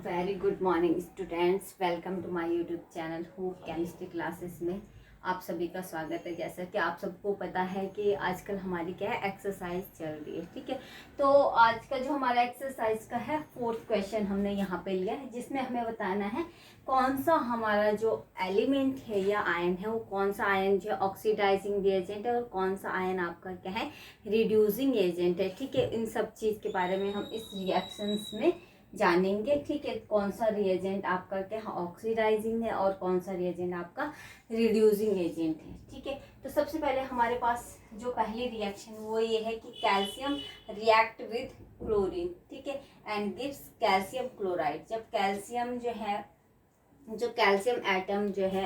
Very good morning students, welcome to my YouTube channel hope chemistry classes में आप सभी का स्वागत है। जैसा कि आप सबको पता है कि आजकल हमारी क्या है, एक्सरसाइज चल रही है। ठीक है, तो आज का जो हमारा एक्सरसाइज का है 4th क्वेश्चन हमने यहाँ पे लिया है, जिसमें हमें बताना है कौन सा हमारा जो एलिमेंट है या आयन है, वो कौन सा आयन जो ऑक्सीडाइजिंग एजेंट है और कौन सा आयन आपका क्या है, रिड्यूसिंग एजेंट है। ठीक है, इन सब चीज़ के बारे में हम इस रिएक्शंस में जानेंगे। ठीक है, कौन सा रिएजेंट आपका क्या ऑक्सीडाइजिंग है और कौन सा रिएजेंट आपका रिड्यूसिंग एजेंट है। ठीक है, तो सबसे पहले हमारे पास जो पहली रिएक्शन वो ये है कि कैल्शियम रिएक्ट विद क्लोरीन। ठीक है, एंड गिव्स कैल्शियम क्लोराइड। जब कैल्शियम जो है, जो कैल्शियम एटम जो है,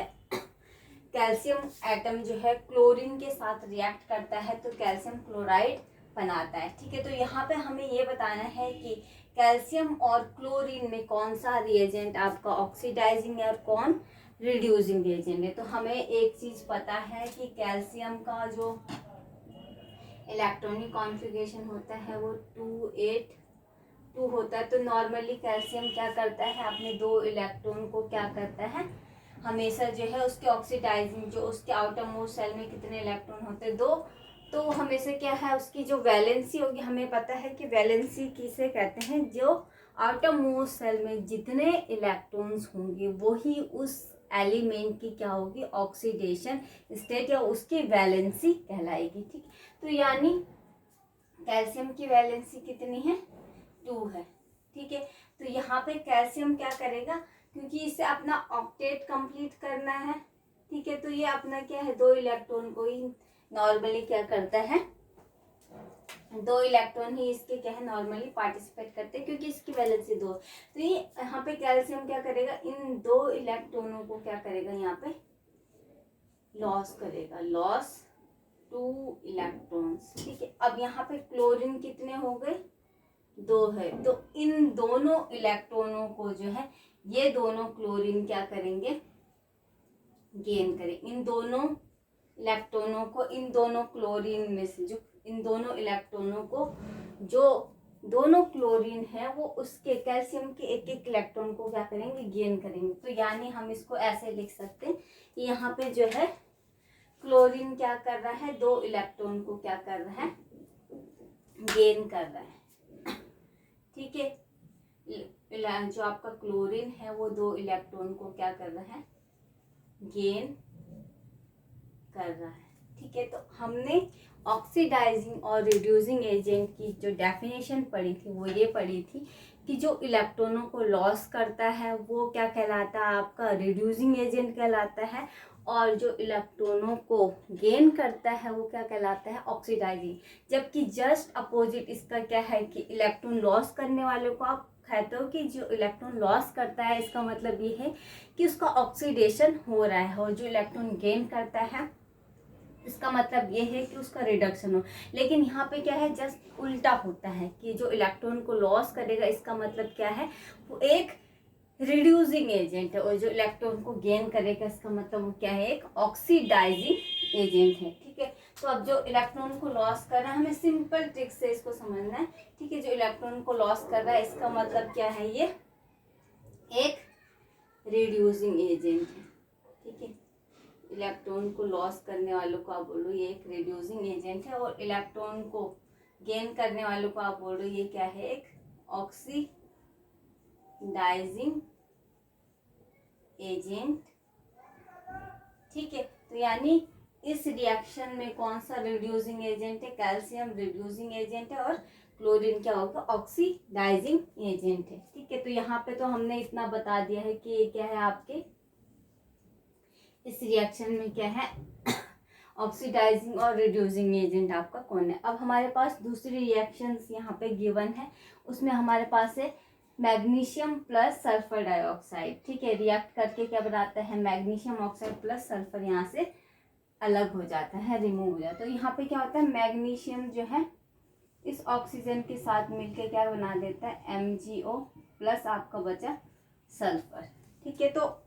कैल्शियम एटम जो है क्लोरीन के साथ रिएक्ट करता है तो कैल्शियम क्लोराइड बनाता है। ठीक है, तो यहाँ पे हमें ये बताना है कि कैल्शियम और क्लोरीन में कौन सा रिएजेंट आपका ऑक्सीडाइजिंग है और कौन रिड्यूसिंग एजेंट है। तो हमें एक चीज पता है कि कैल्शियम का जो इलेक्ट्रॉनिक कॉन्फ़िगरेशन होता है वो 282 होता है। तो नॉर्मली कैल्शियम क्या करता है, अपने 2 इलेक्ट्रॉन को क्या करता है, हमेशा जो है उसके ऑक्सीडाइजिंग, जो उसके आउटर मोस्ट सेल में कितने इलेक्ट्रॉन होते हैं, 2। तो हमेशा क्या है, उसकी जो वैलेंसी होगी, हमें पता है कि वैलेंसी किसे कहते हैं, जो आउटर मोस्ट सेल में जितने इलेक्ट्रॉन्स होंगे वही उस एलिमेंट की क्या होगी, ऑक्सीडेशन स्टेट या उसकी वैलेंसी कहलाएगी। ठीक, तो यानी कैल्शियम की वैलेंसी कितनी है, 2 है। ठीक है, तो यहाँ पे कैल्शियम क्या करेगा, क्योंकि इसे अपना ऑक्टेट कंप्लीट करना है। ठीक है, तो ये अपना क्या है, 2 इलेक्ट्रॉन को ही नॉर्मली क्या करता है, 2 इलेक्ट्रॉन ही इसके क्या है नॉर्मली पार्टिसिपेट करते हैं, क्योंकि इसकी वैलेंसी 2। तो ये यहाँ पे कैल्शियम क्या करेगा, इन 2 इलेक्ट्रॉनों को क्या करेगा, यहाँ पे लॉस करेगा, लॉस 2 इलेक्ट्रॉन्स। ठीक है, अब यहाँ पे क्लोरीन कितने हो गए, 2 है। तो इन दोनों इलेक्ट्रॉनों को जो है, ये दोनों क्लोरीन क्या करेंगे, गेन करें। इन दोनों इलेक्ट्रॉनों को, इन दोनों क्लोरीन में से, जो इन दोनों इलेक्ट्रॉनों को, जो दोनों क्लोरीन है वो उसके कैल्शियम के एक एक इलेक्ट्रॉन को क्या करेंगे, गेन करेंगे। तो यानी हम इसको ऐसे लिख सकते हैं कि यहाँ पे जो है क्लोरीन क्या कर रहा है, 2 इलेक्ट्रॉन को क्या कर रहा है, गेन कर रहा है। ठीक है, जो आपका क्लोरीन है वो 2 इलेक्ट्रॉन को क्या कर रहा है, गेन कर रहा है। ठीक है, तो हमने ऑक्सीडाइजिंग और रिड्यूसिंग एजेंट की जो डेफिनेशन पढ़ी थी वो ये पढ़ी थी कि जो इलेक्ट्रॉनों को लॉस करता है वो क्या कहलाता है, आपका रिड्यूसिंग एजेंट कहलाता है, और जो इलेक्ट्रॉनों को गेन करता है वो क्या कहलाता है, ऑक्सीडाइजिंग। जबकि जस्ट अपोजिट इसका क्या है कि इलेक्ट्रॉन लॉस करने वाले को आप कहते हो कि जो इलेक्ट्रॉन लॉस करता है, इसका मतलब ये है कि उसका ऑक्सीडेशन हो रहा है, और जो इलेक्ट्रॉन गेन करता है इसका मतलब ये है कि उसका रिडक्शन हो। लेकिन यहाँ पे क्या है, जस्ट उल्टा होता है कि जो इलेक्ट्रॉन को लॉस करेगा इसका मतलब क्या है, वो एक रिड्यूसिंग एजेंट है, और जो इलेक्ट्रॉन को गेन करेगा इसका मतलब वो क्या है, एक ऑक्सीडाइजिंग एजेंट है। ठीक है, तो अब जो इलेक्ट्रॉन को लॉस कर रहा है, हमें सिंपल ट्रिक से इसको समझना है। ठीक है, जो इलेक्ट्रॉन को लॉस कर रहा है इसका मतलब क्या है, ये एक रिड्यूसिंग एजेंट है। ठीक है, इलेक्ट्रॉन को लॉस करने वालों को आप बोलो ये एक रिड्यूसिंग एजेंट है, और इलेक्ट्रॉन को गेन करने वालों को आप बोलो ये क्या है, एक ऑक्सीडाइजिंग एजेंट। ठीक है, तो यानी इस रिएक्शन में कौन सा रिड्यूसिंग एजेंट है, कैल्शियम रिड्यूसिंग एजेंट है, और क्लोरीन क्या होगा, ऑक्सीडाइजिंग एजेंट है। ठीक है, तो यहाँ पे तो हमने इतना बता दिया है कि ये क्या है, आपके इस रिएक्शन में क्या है, ऑक्सीडाइजिंग और रिड्यूसिंग एजेंट आपका कौन है। अब हमारे पास दूसरी रिएक्शंस यहाँ पे गिवन है, उसमें हमारे पास है मैग्नीशियम प्लस सल्फर डाइऑक्साइड। ठीक है, रिएक्ट करके क्या बनाता है, मैग्नीशियम ऑक्साइड प्लस सल्फर यहाँ से अलग हो जाता है, रिमूव हो जाता है। तो यहाँ पे क्या होता है, मैग्नीशियम जो है इस ऑक्सीजन के साथ मिलकर क्या बना देता है, MgO प्लस आपका बचा सल्फर। ठीक है, तो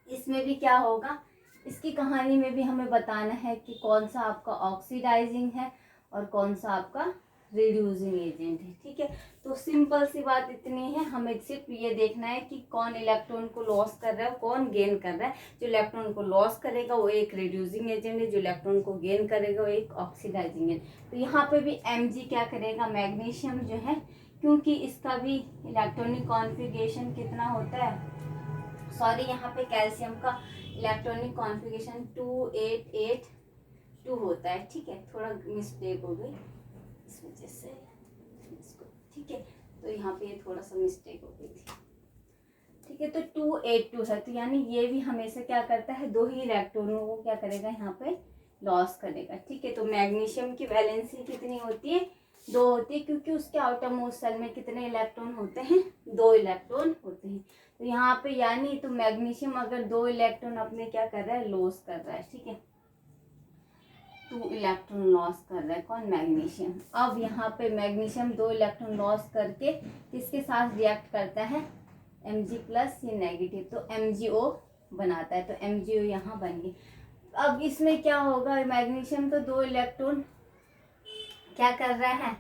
इसमें भी क्या होगा, इसकी कहानी में भी हमें बताना है कि कौन सा आपका ऑक्सीडाइजिंग है और कौन सा आपका रिड्यूसिंग एजेंट है। ठीक है, तो सिंपल सी बात इतनी है, हमें सिर्फ ये देखना है कि कौन इलेक्ट्रॉन को लॉस कर रहा है, कौन गेन कर रहा है। जो इलेक्ट्रॉन को लॉस करेगा वो एक रिड्यूसिंग एजेंट है, जो इलेक्ट्रॉन को गेन करेगा वो एक ऑक्सीडाइजिंग है। तो यहाँ पे भी Mg क्या करेगा, मैग्नीशियम जो है, क्योंकि इसका भी इलेक्ट्रॉनिक कॉन्फ़िगरेशन कितना होता है, सॉरी यहाँ पे कैल्शियम का इलेक्ट्रॉनिक कॉन्फ़िगरेशन 2882 होता है। ठीक है, थोड़ा मिस्टेक हो गई इस वजह से इसको, ठीक है, तो यहाँ पे थोड़ा सा मिस्टेक हो गई थी। ठीक है, तो 282 है, तो यानी ये भी हमेशा क्या करता है, दो ही इलेक्ट्रॉनों को क्या करेगा, यहाँ पे लॉस करेगा। ठीक है, तो मैग्नीशियम की वैलेंसी कितनी होती है, 2 होती है, क्योंकि उसके आउटर मोस्ट सेल में कितने इलेक्ट्रॉन होते हैं, 2 इलेक्ट्रॉन होते हैं। तो यहाँ पे यानी तो मैग्नीशियम अगर 2 इलेक्ट्रॉन अपने क्या कर रहा है, लॉस कर रहा है। ठीक है, 2 इलेक्ट्रॉन लॉस कर रहा है कौन, मैग्नीशियम। अब यहाँ पे मैग्नीशियम 2 इलेक्ट्रॉन लॉस करके किसके साथ रिएक्ट करता है, Mg प्लस, ये नेगेटिव, तो MgO बनाता है, तो MgO यहाँ बन गई। अब इसमें क्या होगा, मैग्नीशियम तो 2 इलेक्ट्रॉन क्या कर रहा है,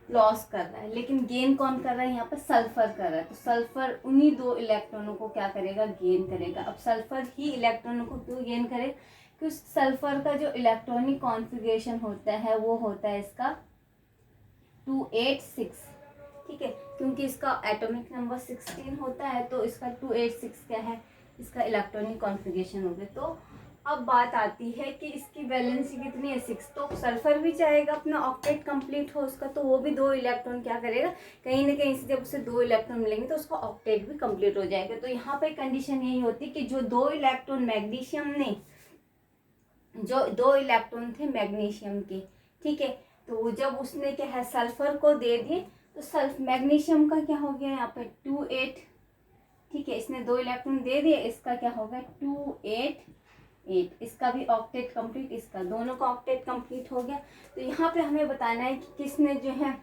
लॉस कर रहा है, लेकिन गेन कौन कर रहा है, यहाँ पे सल्फर कर रहा है। तो सल्फर उन्हीं 2 इलेक्ट्रॉनों को क्या करेगा, गेन करेगा। अब सल्फर ही इलेक्ट्रॉनों को क्यों गेन करे, क्योंकि सल्फर का जो इलेक्ट्रॉनिक कॉन्फ़िगरेशन होता है वो होता है इसका 286। ठीक है, क्योंकि इसका एटॉमिक नंबर 16 होता है, तो इसका 286 क्या है, इसका इलेक्ट्रॉनिक कॉन्फ़िगरेशन हो गया। तो अब बात आती है कि इसकी वैलेंसी कितनी है, 6। तो सल्फर भी चाहेगा अपना ऑक्टेट कंप्लीट हो उसका, तो वो भी 2 इलेक्ट्रॉन क्या करेगा, कहीं ना कहीं से जब उसे 2 इलेक्ट्रॉन मिलेंगे तो उसका ऑक्टेट भी कंप्लीट हो जाएगा। तो यहाँ पे कंडीशन यही होती है कि जो 2 इलेक्ट्रॉन मैग्नीशियम ने, जो 2 इलेक्ट्रॉन थे मैग्नीशियम के, ठीक है, तो जब उसने क्या है सल्फर को दे दिए, तो मैग्नीशियम का क्या हो गया यहाँ पे 28। ठीक है, इसने 2 इलेक्ट्रॉन दे दिए, इसका क्या होगा 288, इसका भी ऑक्टेट कंप्लीट, इसका दोनों का ऑक्टेट कंप्लीट हो गया। तो यहाँ पे हमें बताना है कि किसने जो है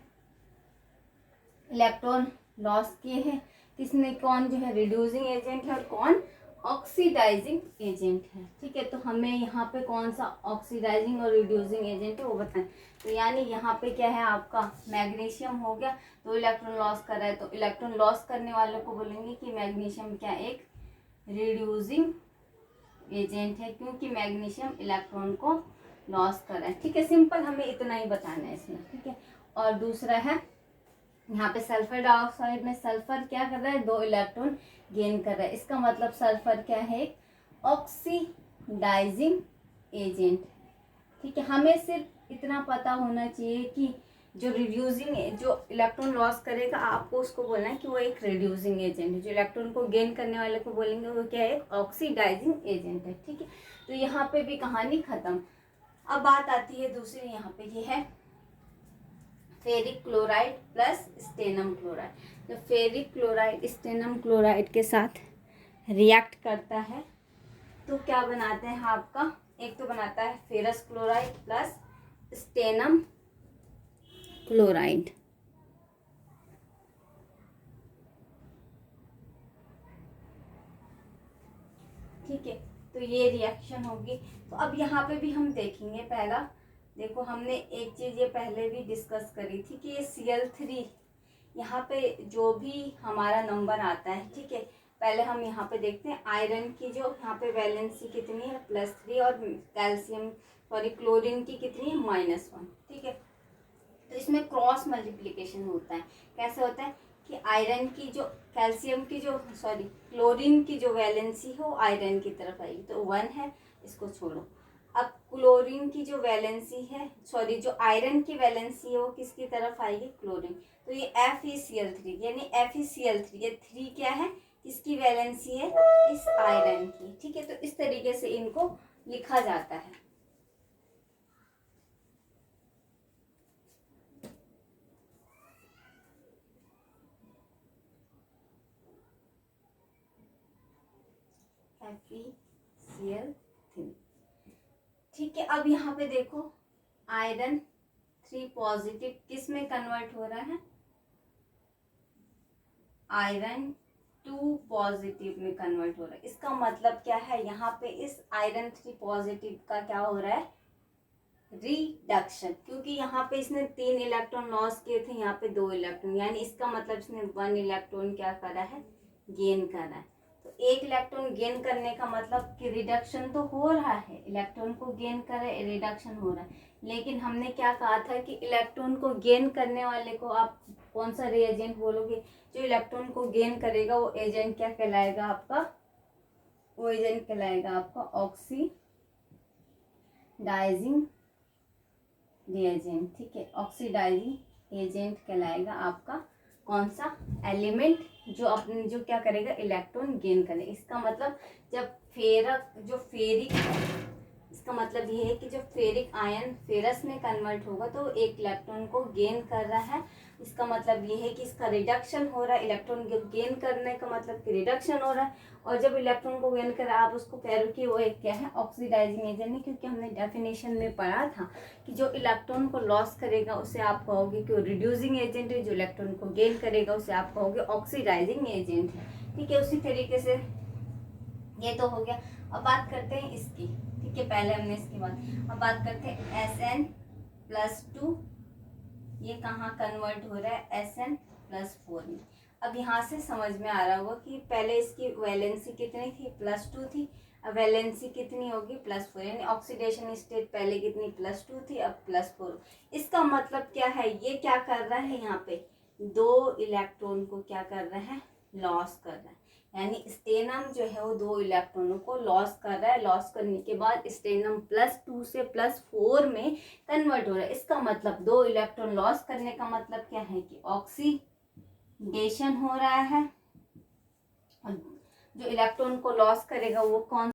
इलेक्ट्रॉन लॉस किए हैं, किसने, कौन जो है रिड्यूसिंग एजेंट है और कौन ऑक्सीडाइजिंग एजेंट है। ठीक है, तो हमें यहाँ पे कौन सा ऑक्सीडाइजिंग और रिड्यूसिंग एजेंट है वो बताएं। तो यानी यहाँ पे क्या है आपका मैग्नीशियम हो गया, 2 इलेक्ट्रॉन लॉस कर रहा है, तो इलेक्ट्रॉन लॉस करने वालों को बोलेंगे कि मैग्नीशियम क्या एक रिड्यूसिंग एजेंट है, क्योंकि मैग्नीशियम इलेक्ट्रॉन को लॉस कर रहा है। ठीक है, सिंपल हमें इतना ही बताना है इसमें। ठीक है, और दूसरा है यहाँ पे सल्फर डाइऑक्साइड में सल्फर क्या कर रहा है, 2 इलेक्ट्रॉन गेन कर रहा है, इसका मतलब सल्फर क्या है, एक ऑक्सीडाइजिंग एजेंट। ठीक है, हमें सिर्फ इतना पता होना चाहिए कि जो रिड्यूसिंग, जो इलेक्ट्रॉन लॉस करेगा आपको उसको बोलना है कि वो एक रिड्यूसिंग एजेंट है, जो इलेक्ट्रॉन को गेन करने वाले को बोलेंगे वो क्या है, एक ऑक्सीडाइजिंग एजेंट है। ठीक है, तो यहाँ पे भी कहानी खत्म। अब बात आती है दूसरी, यहाँ पे ये है ferric chloride plus stannum chloride. जब फेरिक क्लोराइड स्टेनम क्लोराइड के साथ रिएक्ट करता है तो क्या बनाते हैं आपका, एक तो बनाता है ferrous chloride plus stannum chloride. ठीक है, तो ये रिएक्शन होगी। तो अब यहाँ पे भी हम देखेंगे, पहला देखो हमने एक चीज़ ये पहले भी डिस्कस करी थी कि ये Cl3 यहाँ पे जो भी हमारा नंबर आता है, ठीक है, पहले हम यहाँ पे देखते हैं आयरन की जो यहाँ पे वैलेंसी कितनी है +3, और कैल्शियम सॉरी क्लोरीन की कितनी है -1। ठीक है, तो इसमें क्रॉस मल्टीप्लिकेशन होता है। कैसे होता है कि आयरन की जो, कैल्शियम की जो, सॉरी क्लोरीन की जो वैलेंसी है वो आयरन की तरफ आएगी, तो 1 है, इसको छोड़ो। अब क्लोरीन की जो वैलेंसी है, सॉरी जो आयरन की वैलेंसी है वो किसकी तरफ आएगी, क्लोरीन, तो ये FeCl3 यानी FeCl3, ये 3 क्या है, किसकी वैलेंसी है, इस आयरन की। ठीक है, तो इस तरीके से इनको लिखा जाता है। FeCl3। ठीक है, अब यहाँ पे देखो आयरन 3 पॉजिटिव किस में कन्वर्ट हो रहा है, आयरन 2 पॉजिटिव में कन्वर्ट हो रहा है। इसका मतलब क्या है, यहाँ पे इस आयरन 3 पॉजिटिव का क्या हो रहा है, रिडक्शन, क्योंकि यहाँ पे इसने 3 इलेक्ट्रॉन लॉस किए थे, यहाँ पे 2 इलेक्ट्रॉन, यानी इसका मतलब इसने 1 इलेक्ट्रॉन क्या करा है, गेन करा है। तो 1 इलेक्ट्रॉन गेन करने का मतलब कि रिडक्शन तो हो रहा है, इलेक्ट्रॉन को गेन करे, रिडक्शन हो रहा है। लेकिन हमने क्या कहा था कि इलेक्ट्रॉन को गेन करने वाले को आप कौन सा रिएजेंट बोलोगे, जो इलेक्ट्रॉन को गेन करेगा वो एजेंट क्या कहलाएगा आपका, वो एजेंट कहलाएगा आपका ऑक्सीडाइजिंग रिएजेंट। ठीक है, ऑक्सीडाइजिंग एजेंट कहलाएगा आपका कौन सा एलिमेंट, जो अपने जो क्या करेगा, इलेक्ट्रॉन गेन करे। इसका मतलब जब फेरिक इसका मतलब ये है कि जब फेरिक आयन फेरस में कन्वर्ट होगा तो एक इलेक्ट्रॉन को गेन कर रहा है। इसका मतलब ये है कि इसका रिडक्शन हो रहा है, इलेक्ट्रॉन गेन करने का मतलब कि रिडक्शन हो रहा है। और जब इलेक्ट्रॉन को गेन कर रहा है आप उसको कह रहे हो कि वो एक क्या है, ऑक्सीडाइजिंग एजेंट है, क्योंकि हमने डेफिनेशन में पढ़ा था कि जो इलेक्ट्रॉन को लॉस करेगा उसे आप कहोगे कि वो रिड्यूसिंग एजेंट है, जो इलेक्ट्रॉन को गेन करेगा उसे आप कहोगे ऑक्सीडाइजिंग एजेंट है। ठीक है, उसी तरीके से ये तो हो गया। अब बात करते हैं इसकी। ठीक है, पहले हमने इसकी बात, अब बात करते हैं Sn+2, ये कहाँ कन्वर्ट हो रहा है, Sn+4 में। अब यहाँ से समझ में आ रहा होगा कि पहले इसकी वैलेंसी कितनी थी, +2 थी, अब वैलेंसी कितनी होगी, +4, यानी ऑक्सीडेशन स्टेट पहले कितनी, +2 थी, अब +4। इसका मतलब क्या है, ये क्या कर रहा है, यहाँ पे 2 इलेक्ट्रॉन को क्या कर रहा है, लॉस कर रहा है। यानी स्टेनम जो है वो 2 इलेक्ट्रॉनों को लॉस कर रहा है। लॉस करने के बाद स्टेनम +2 से +4 में कन्वर्ट हो रहा है। इसका मतलब 2 इलेक्ट्रॉन लॉस करने का मतलब क्या है कि ऑक्सीडेशन हो रहा है। और जो इलेक्ट्रॉन को लॉस करेगा वो कौन